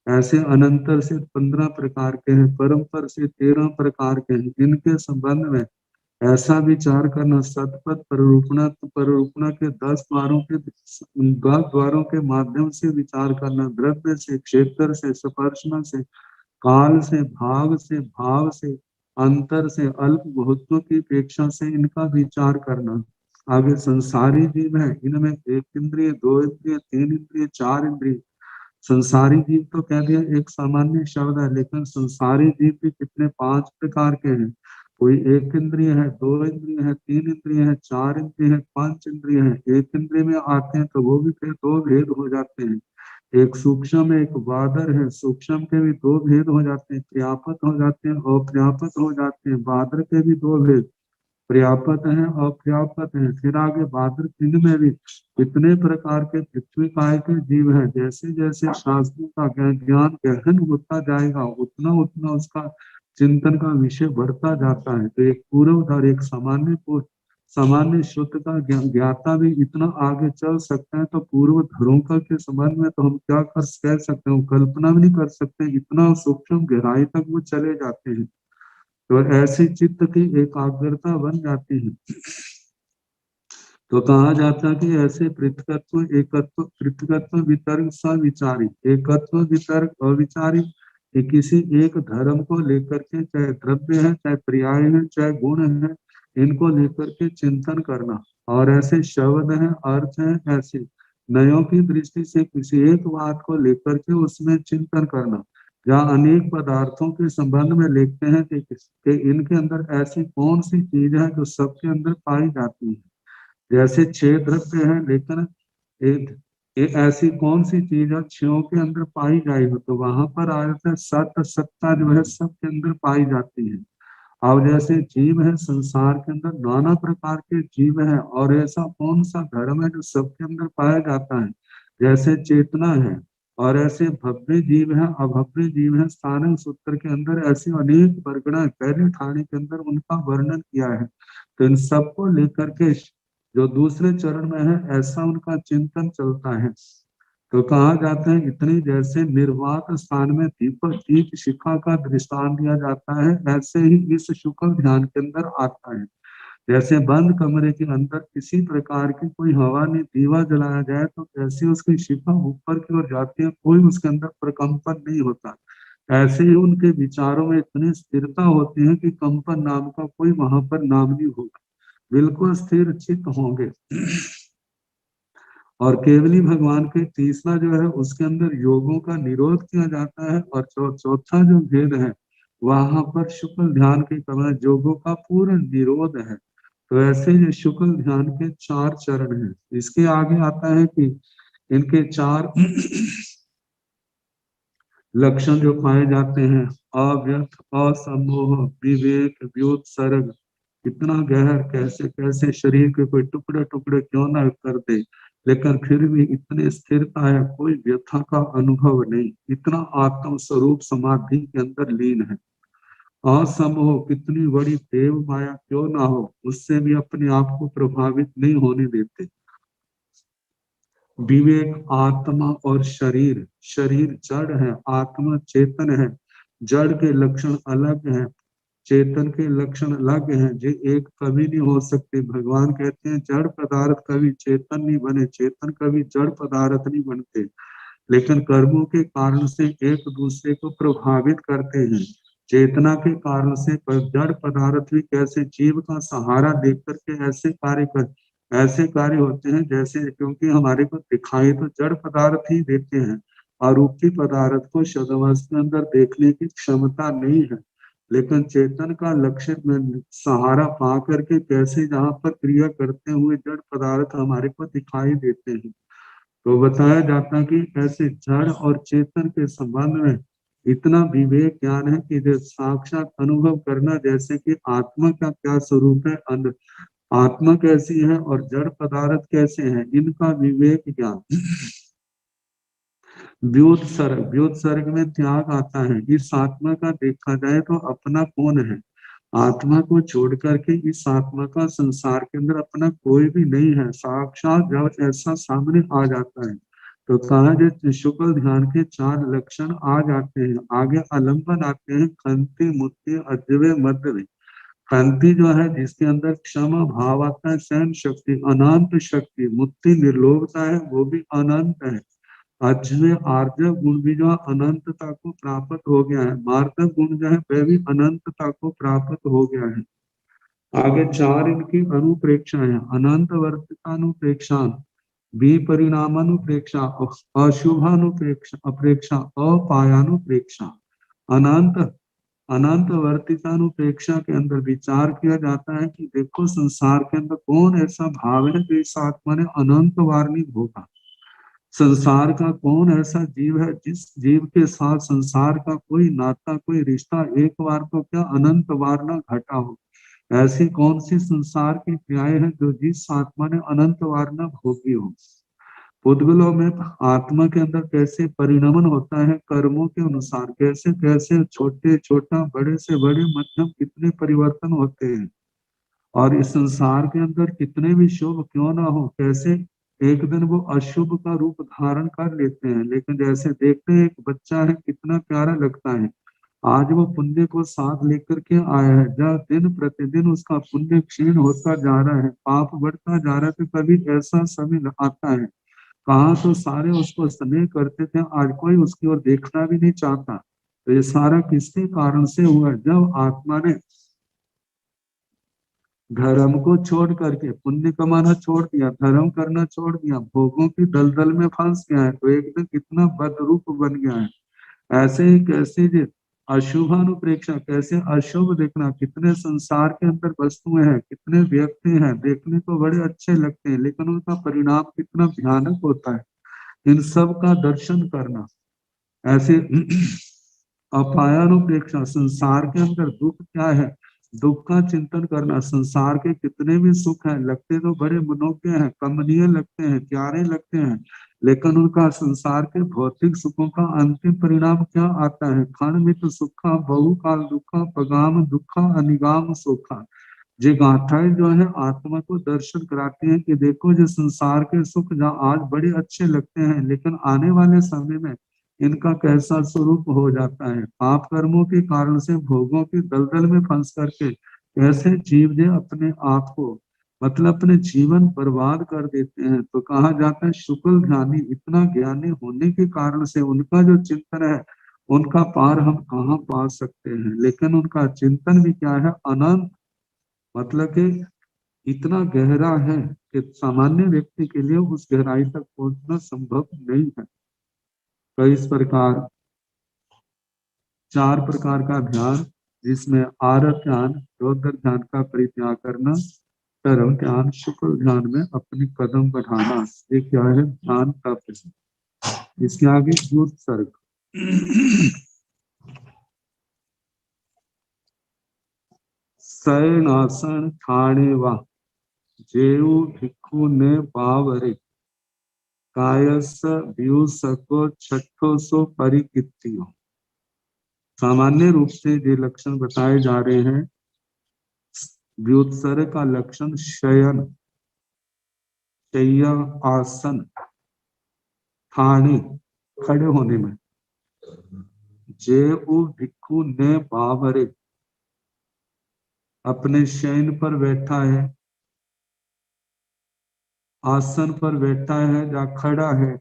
ऐसे अनंतर सिद्ध 15 प्रकार के हैं, परम्पर सिद्ध 13 प्रकार के हैं। इनके संबंध में ऐसा विचार करना, सतपथ प्ररूपणा के 10 द्वारों के माध्यम से विचार करना, द्रव्य से, क्षेत्र से, स्पर्शना से, काल से, भाग से, भाव से, अंतर से, अल्प बहुत्व की अपेक्षा से इनका विचार करना। आगे संसारी जीव है, इनमें एक इंद्रिय, दो इंद्रिय, तीन इंद्रिय, चार इंद्रिय। संसारी जीव तो कह दिया एक सामान्य शब्द है, लेकिन संसारी जीव भी कितने, 5 प्रकार के हैं। कोई एक इंद्रिय है, दो इंद्रिय है, तीन इंद्रिय है, चार इंद्रिय है, पांच इंद्रिय है। एक इंद्रिय में आते हैं तो वो भी फिर दो भेद हो जाते हैं। एक सूक्ष्म है, एक बादर है। सूक्ष्म के भी दो भेद हो जाते हैं, क्रियापत हो जाते हैं, अप्रियापत हो जाते हैं। बादर के भी दो भेद, पर्यापत है और पर्यापत है। फिर आगे बादर पिंड में भी इतने प्रकार के पृथ्वी काय के जीव हैं। जैसे जैसे शास्त्रों का ज्ञान गहन होता जाएगा, उतना उतना उसका चिंतन का विषय बढ़ता जाता है। तो एक पूर्व और एक सामान्य श्रुत का ज्ञाता भी इतना आगे चल सकते हैं, तो पूर्व धरों के संबंध में तो हम क्या कह सकते हैं, कल्पना भी नहीं कर सकते, इतना सूक्ष्म गहराई तक वो चले जाते हैं। तो ऐसी चित्त की एकाग्रता बन जाती है। तो कहा जाता है कि ऐसे पृथकत्व, एकत्व, पृथकत्व, वितर्क, सविचारी। एकत्व, वितर्क, अविचारी, कि किसी एक धर्म को लेकर के, चाहे द्रव्य है, चाहे पर्याय है, चाहे गुण है, इनको लेकर के चिंतन करना। और ऐसे शब्द है, अर्थ है, ऐसे नयों की दृष्टि से किसी एक बात को लेकर के उसमें चिंतन करना। जहाँ अनेक पदार्थों के संबंध में लिखते हैं कि इनके अंदर ऐसी कौन सी चीज है जो सबके अंदर पाई जाती है। जैसे 6 द्रव्य है, लेकिन एक ऐसी कौन सी चीज है छयों के अंदर पाई जाए हो, तो वहां पर आ जाता है सत्ता जो है सबके अंदर पाई जाती है। अब जैसे जीव है, संसार के अंदर नाना प्रकार के जीव है, और ऐसा कौन सा धर्म है जो सबके अंदर पाया जाता है। जैसे चेतना है, और ऐसे भव्य जीव है, अभव्य जीव है। स्थानक सूत्र के अंदर ऐसे अनेक वर्गण पहले ठाणे के अंदर उनका वर्णन किया है। तो इन सबको लेकर के जो दूसरे चरण में है, ऐसा उनका चिंतन चलता है। तो कहा जाता है, इतनी जैसे निर्वात स्थान में दीप शिखा का दृष्टांत दिया जाता है, ऐसे ही इस शुक्ल ध्यान के अंदर आता है। जैसे बंद कमरे के अंदर किसी प्रकार की कोई हवा नहीं, दीवा जलाया जाए तो कैसे उसकी शिखा ऊपर की ओर जाती है, कोई उसके अंदर प्रकंपन नहीं होता। ऐसे ही उनके विचारों में इतनी स्थिरता होती है कि कंपन नाम का कोई वहां पर नाम नहीं होगा, बिल्कुल स्थिर चित्त होंगे। और केवली भगवान के तीसरा जो है, उसके अंदर योगों का निरोध किया जाता है। और चौथा जो भेद है, वहां पर शुक्ल ध्यान के समय योगों का पूर्ण निरोध है। तो ऐसे जो शुक्ल ध्यान के 4 चरण हैं। इसके आगे आता है कि इनके 4 लक्षण जो पाए जाते हैं, अव्यक्त, असंमोह, विवेक, व्युत्सर्ग। इतना गहर, कैसे कैसे शरीर के कोई टुकड़े टुकड़े क्यों ना कर दे, लेकिन फिर भी इतनी स्थिरता है, कोई व्यथा का अनुभव नहीं, इतना आत्म स्वरूप समाधि के अंदर लीन है। असंभव, कितनी बड़ी देव माया क्यों ना हो, उससे भी अपने आप को प्रभावित नहीं होने देते। विवेक, आत्मा और शरीर, शरीर जड़ है, आत्मा चेतन है। जड़ के लक्षण अलग हैं, चेतन के लक्षण अलग हैं। ये एक कभी नहीं हो सकते। भगवान कहते हैं जड़ पदार्थ कभी चेतन नहीं बने, चेतन कभी जड़ पदार्थ नहीं बनते, लेकिन कर्मों के कारण से एक दूसरे को प्रभावित करते हैं। चेतना के कारण से जड़ पदार्थ भी कैसे जीव का सहारा देख करके ऐसे कार्य होते हैं, जैसे क्योंकि हमारे को दिखाई तो जड़ पदार्थ ही देते हैं, और रूपी पदार्थ को शब्दवश के अंदर देखने की क्षमता नहीं है। लेकिन चेतन का लक्ष्य में सहारा पा करके कैसे जहाँ पर क्रिया करते हुए जड़ पदार्थ हमारे को दिखाई देते हैं, तो बताया जाता है कि ऐसे जड़ और चेतन के संबंध में इतना विवेक ज्ञान है कि जो साक्षात अनुभव करना, जैसे कि आत्मा का क्या स्वरूप है, आत्मा कैसी है और जड़ पदार्थ कैसे हैं, इनका विवेक ज्ञान। व्युत सर्ग में त्याग आता है। इस आत्मा का देखा जाए तो अपना कौन है, आत्मा को छोड़ करके इस आत्मा का संसार के अंदर अपना कोई भी नहीं है। साक्षात जब ऐसा सामने आ जाता है तो कहा जो शुक्ल ध्यान के चार लक्षण आ जाते हैं। आगे अलंबन आते हैं, खंति मुक्ति अद्वय मध्य। खंति जो है जिसके अंदर क्षमा भाव आता है, सहन शक्ति अनंत शक्ति, मुक्ति निर्लोभता है वो भी अनंत है। अजय आर्जव गुण भी जो है अनंतता को प्राप्त हो गया है। मार्दव गुण जो है वह भी अनंतता को प्राप्त हो गया है। आगे चार इनकी अनुप्रेक्षा है, अनंत वर्तिकानुप्रेक्षा, विपरिणामानुप्रेक्षा, अशुभानुप्रेक्षा अप्रेक्षा, अपायानुप्रेक्षा। अनंत अनंत वर्तिकानुप्रेक्षा के अंदर विचार किया जाता है कि देखो संसार के अंदर कौन ऐसा भाव है जो इस आत्मा ने अनंत वार नहीं भोगा। संसार का कौन ऐसा जीव है जिस जीव के साथ संसार का कोई नाता कोई रिश्ता एक बार को क्या अनंत बार ना घटा हो। ऐसी कौन सी संसार की क्रियाएं हैं जो जिस आत्मा ने अनंत बार ना भोगी हो। पुद्गलों में आत्मा के अंदर कैसे परिणमन होता है कर्मों के अनुसार, कैसे कैसे छोटे छोटा बड़े से बड़े मध्यम कितने परिवर्तन होते हैं। और इस संसार के अंदर कितने भी शुभ क्यों ना हो, कैसे एक दिन वो अशुभ का रूप धारण कर लेते हैं। लेकिन जैसे देखते हैं एक बच्चा है कितना प्यारा लगता है, आज वो पुण्य को साथ लेकर के आया है, जब दिन प्रतिदिन उसका पुण्य क्षीण होता जा रहा है, पाप बढ़ता जा रहा है, तो कभी ऐसा समय आता है कहाँ तो सारे उसको स्नेह करते थे, आज कोई उसकी ओर देखना भी नहीं चाहता। तो ये सारा किसके कारण से हुआ, जब आत्मा ने धर्म को छोड़ करके पुण्य कमाना छोड़ दिया, धर्म करना छोड़ दिया, भोगों की दलदल में फंस गया है, तो एक दिन कितना बदरूप बन गया है। ऐसे ही कैसे जो अशुभानुप्रेक्षा, कैसे अशुभ देखना, कितने संसार के अंदर वस्तुएं हैं, कितने व्यक्ति हैं, देखने को बड़े अच्छे लगते हैं लेकिन उनका परिणाम कितना भयानक होता है, इन सब का दर्शन करना। ऐसे अपायानुप्रेक्षा, संसार के अंदर दुख क्या है, दुख का चिंतन करना। संसार के कितने भी सुख हैं लगते तो बड़े मनोज्ञ हैं, कमनीय लगते हैं, प्यारे लगते हैं, लेकिन उनका संसार के भौतिक सुखों का अंतिम परिणाम क्या आता है, क्षण मित सुखा बहुकाल दुखा पगाम दुखा अनिगाम सुखा। ये गाथाएं जो है आत्मा को दर्शन कराती हैं कि देखो जो संसार के सुख जहाँ आज बड़े अच्छे लगते हैं लेकिन आने वाले समय में इनका कैसा स्वरूप हो जाता है। पाप कर्मों के कारण से भोगों के दलदल में फंस करके कैसे जीव ने अपने आप को मतलब अपने जीवन बर्बाद कर देते हैं। तो कहा जाता है शुक्ल ध्यानी इतना ज्ञानी होने के कारण से उनका जो चिंतन है उनका पार हम कहाँ पा सकते हैं, लेकिन उनका चिंतन भी क्या है अनंत, मतलब कि इतना गहरा है कि सामान्य व्यक्ति के लिए उस गहराई तक पहुंचना संभव नहीं है। तो इस प्रकार चार प्रकार का ध्यान, जिसमें आरत ध्यान, रौद्र ध्यान का परित्याग करना, धर्म ध्यान, शुक्ल ध्यान में अपनी कदम बढ़ाना, ये क्या है ध्यान का प्रश्न। इसके आगे दूत सर्ग। शयनासन ठाणे वा जेऊ भिक्खु ने बावरे कायस व्यू सको छठो सो परिकित्तियो। सामान्य रूप से ये लक्षण बताए जा रहे हैं। व्युत्सर्ग का लक्षण शयन, शय्या, आसन, ठाणे खड़े होने में, जे भिक्खु ने बावरे अपने शयन पर बैठा है, आसन पर बैठा है या खड़ा है,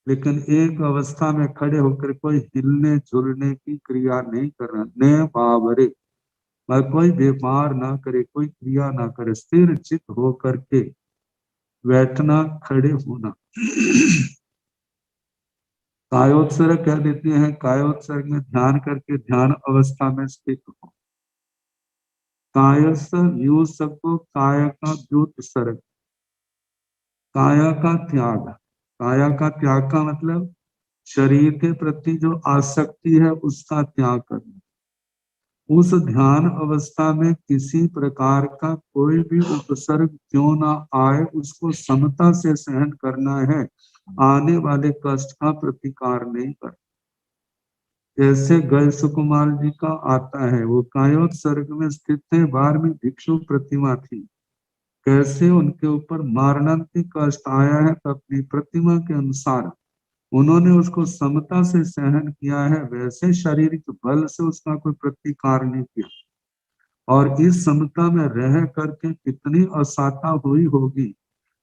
लेकिन एक अवस्था में खड़े होकर कोई हिलने झुलने की क्रिया नहीं कर रहा। ने बावरे कोई व्यापार ना करे, कोई क्रिया ना करे, स्थिर चित हो करके बैठना, खड़े होना। कायोत्सर्ग कह देते हैं, कायोत्सर्ग में ध्यान करके ध्यान अवस्था में स्थित हो। कायस यूज सबको काय का द्युत सर्ग, काया का त्याग। काया का त्याग का मतलब शरीर के प्रति जो आसक्ति है उसका त्याग करना। उस ध्यान अवस्था में किसी प्रकार का कोई भी उपसर्ग क्यों ना आए, उसको समता से सहन करना है, आने वाले कष्ट का प्रतिकार नहीं कर। जैसे गय सुकुमार जी का आता है, वो कायोत्सर्ग में स्थित थे, बाहर में भिक्षु प्रतिमा थी, कैसे उनके ऊपर मारणांतिक कष्ट आया है, तो अपनी प्रतिमा के अनुसार उन्होंने उसको समता से सहन किया है, वैसे शारीरिक बल से उसका कोई प्रतिकार नहीं किया। और इस समता में रह करके कितनी असाता हुई होगी,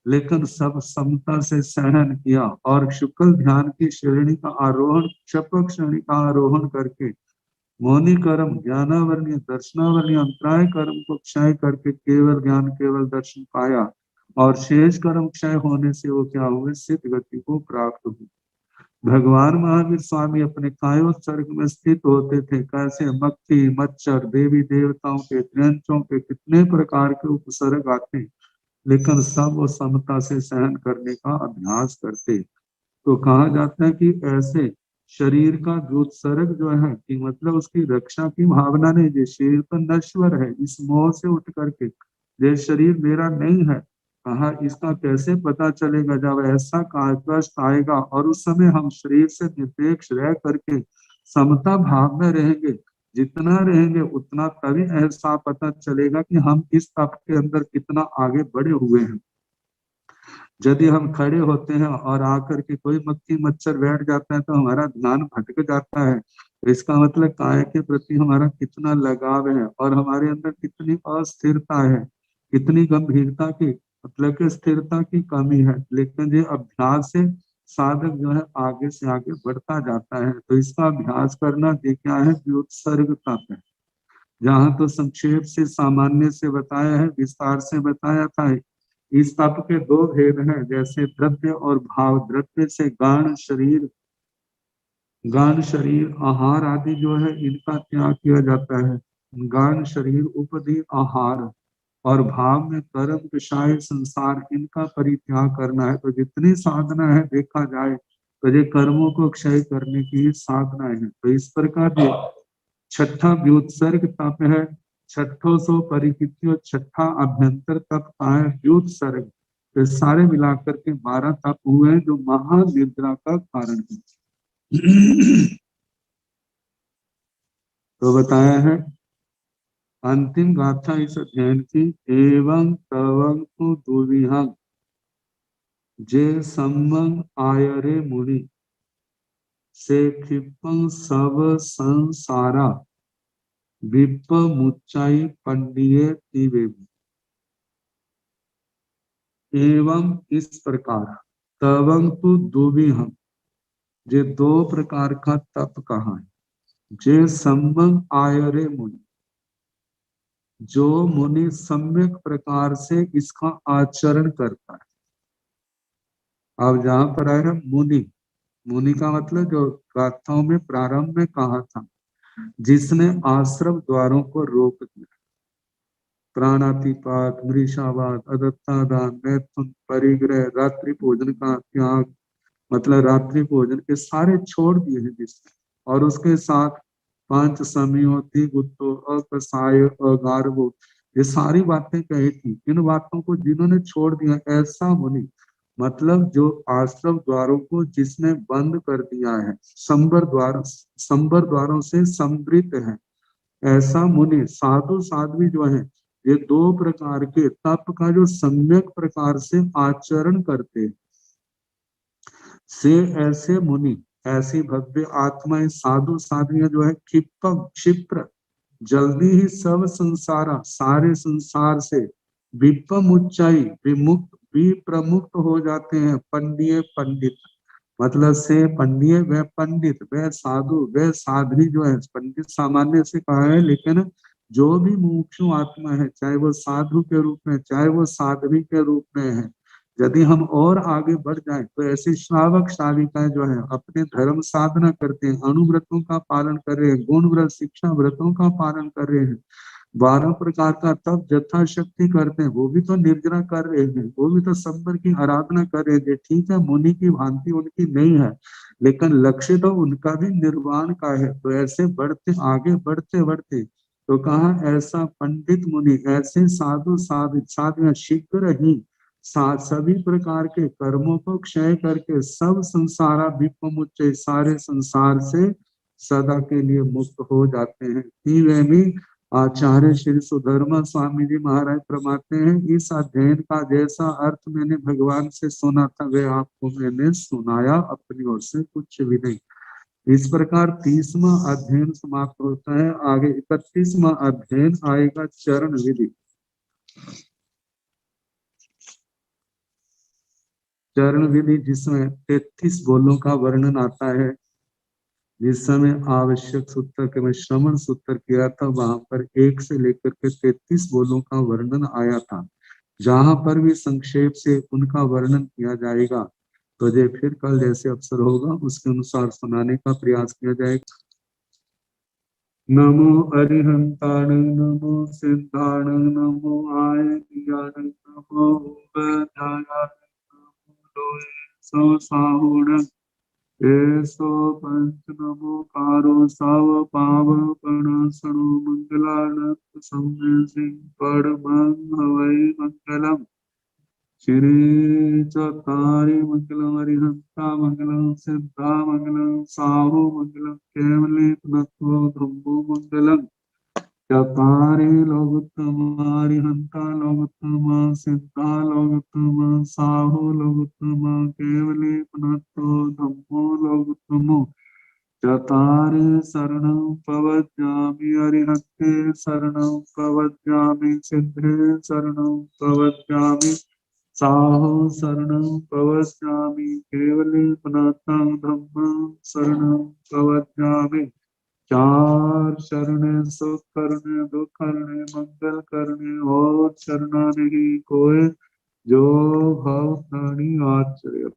लेकिन सब समता से सहन किया। और शुक्ल ध्यान की श्रेणी का आरोहण, क्षपक श्रेणी का आरोहण करके मौनी कर्म, ज्ञानावरणीय, दर्शनावरणीय, अंतराय कर्म को क्षय करके केवल ज्ञान, केवल दर्शन पाया। और शेष कर्म क्षय होने से वो क्या हुए, सिद्ध गति को प्राप्त हुए। भगवान महावीर स्वामी अपने कायोत्सर्ग में स्थित होते थे, कैसे मक्खी, मच्छर, देवी देवताओं के, त्र्यंचों के कितने प्रकार के उपसर्ग आते, लेकिन सब वो समता से सहन करने का अभ्यास करते। तो कहा जाता है कि ऐसे शरीर का उत्सर्ग जो है कि मतलब उसकी रक्षा की भावना नहीं, जो शरीर तो नश्वर है, इस मोह से उठ करके ये शरीर मेरा नहीं है, कहा इसका कैसे पता चलेगा, जब ऐसा कष्ट आएगा और उस समय हम शरीर से निरपेक्ष रह करके समता भाव में रहेंगे, जितना रहेंगे उतना तभी ऐसा पता चलेगा कि हम इस तप के अंदर कितना आगे बढ़े हुए हैं। यदि हम खड़े होते हैं और आकर के कोई मक्खी मच्छर बैठ जाता है तो हमारा ध्यान भटक जाता है, तो इसका मतलब काय के प्रति हमारा कितना लगाव है और हमारे अंदर कितनी अस्थिरता है, कितनी गंभीरता की, मतलब कि स्थिरता की कमी है। लेकिन ये अभ्यास से साधक जो है आगे से आगे बढ़ता जाता है। तो इसका अभ्यास करना ये क्या है, व्युत्सर्ग तप है। जहाँ तो संक्षेप से सामान्य से बताया है, विस्तार से बताया था। इस तप के दो भेद हैं, जैसे द्रव्य और भाव। द्रव्य से गान शरीर आहार आदि जो है इनका त्याग किया जाता है, गान शरीर उपदी आहार। और भाव में कर्म विषय संसार, इनका परित्याग करना है। तो जितनी साधना है देखा जाए तो ये कर्मों को क्षय करने की साधना है। तो इस प्रकार ये छठा व्युत्सर्ग तप है। छठो सो परिकित्यो, छठा अभ्यंतर तप का है व्युत्सर्ग। तो सारे मिलाकर के 12 तप हुए हैं जो महानिद्रा का कारण है। तो बताया है अंतिम गाथा इस अध्ययन की, एवं तवं तो दुविहं जे सम्मं आयरे मुनि से क्षिपं सब संसारा विप मुच्चाई पंडिये तिवे। एवं इस प्रकार, तवं तो दुविहं, जे दो प्रकार का तप कहा है। जे सम्मं आयरे मुनि, जो मुनि सम्यक प्रकार से इसका आचरण करता है। अब जहां पर आया है मुनि, मुनि का मतलब जो गाथाओं में प्रारंभ में कहा था, जिसने आश्रम द्वारों को रोक दिया, प्राणातिपात, मृषावाद, अदत्तादान, मैथुन, परिग्रह, रात्रि भोजन का त्याग, मतलब रात्रि भोजन के सारे छोड़ दिए हैं जिसने, और उसके साथ पांच समयोति गुत्तो अकसाय अगारवो, ये सारी बातें कही थी। इन बातों को जिन्होंने छोड़ दिया, ऐसा मुनि, मतलब जो आश्रम द्वारों को जिसने बंद कर दिया है, संबर द्वारों से समृद्ध है, ऐसा मुनि, साधु साध्वी जो है, ये दो प्रकार के तप का जो सम्यक प्रकार से आचरण करते से, ऐसे मुनि, ऐसी भव्य आत्माएं, साधु साधवियां जो है, क्षिप्र जल्दी ही सब संसारा, सारे संसार से, विपम ऊंचाई, विमुक्त विप्रमुक्त हो जाते हैं, पंडिय पंडित, मतलब से पंडिय व पंडित व साधु व साध्वी जो है, पंडित सामान्य से कहा है, लेकिन जो भी मुमुक्षु आत्मा है, चाहे वो साधु के रूप में चाहे वो साध्वी के रूप में है, यदि हम और आगे बढ़ जाएं तो ऐसे श्रावक श्राविकाएं जो है अपने धर्म साधना करते हैं, अनुव्रतों का पालन कर रहे हैं, गुण व्रत शिक्षा व्रतों का पालन कर रहे हैं, 12 प्रकार का तप यथाशक्ति करते हैं, वो भी तो निर्जरा कर रहे हैं, वो भी तो शंबर की आराधना कर रहे हैं। ठीक है, मुनि की भांति उनकी नहीं है, लेकिन लक्ष्य तो उनका भी निर्वाण का है। तो ऐसे बढ़ते आगे बढ़ते बढ़ते तो कहा ऐसा पंडित मुनि, ऐसे साधु साधु शीघ्र ही सभी प्रकार के कर्मों को क्षय करके सब संसारा विपमुच्चय, सारे संसार से सदा के लिए मुक्त हो जाते हैं। आचार्य श्री सुधर्मा स्वामी जी महाराज फरमाते हैं, इस अध्ययन का जैसा अर्थ मैंने भगवान से सुना था वे आपको मैंने सुनाया, अपनी ओर से कुछ भी नहीं। इस प्रकार 30वां अध्ययन समाप्त होता है। आगे 31वां अध्ययन आएगा, चरण विधि। चरण विधि जिसमें 33 बोलों का वर्णन आता है। जिस समय आवश्यक सूत्र के मैं श्रवण सूत्र किया था, वहां पर 1 से लेकर के 33 बोलों का वर्णन आया था। जहां पर भी संक्षेप से उनका वर्णन किया जाएगा तो ये फिर कल जैसे अवसर होगा उसके अनुसार सुनाने का प्रयास किया जाएगा। नमो अरिहंताण, नमो सिद्धाण, नमो आयतियाण, नमो उपाध्यायाण, नमो लोए साहुण, एसो पंच नमोकारो सव पावपणासनो मंगलानंद सम्य सिंह परमं हवै मंगलम। श्री चतारी मंगलम, हरिहंता मंगलम, सिद्धा मंगलम, साहु मंगलम, केवली पुनत्व ब्रह्मो मंगलम। चतारी लोकोत्तमा, हरिहंता लोकोत्तमा, सिद्धा लोकोत्तमा, साहु लोकोत्तमा, केवली पुनत्व धम्मो लोकोत्तमो। चतारे शरणं प्रवज्जामि, हरिहत्ते शरणं प्रवज्जामि, सिद्धे शरणं प्रवज्जामि, साहो शरणं प्रवज्जामि, केवले पुनातं धम्मं शरणं प्रवज्जामि। चार शरण सुख करने, दुख करने, मंगल करने और शरणा नहीं कोई, जो भव प्राणी आचर्य।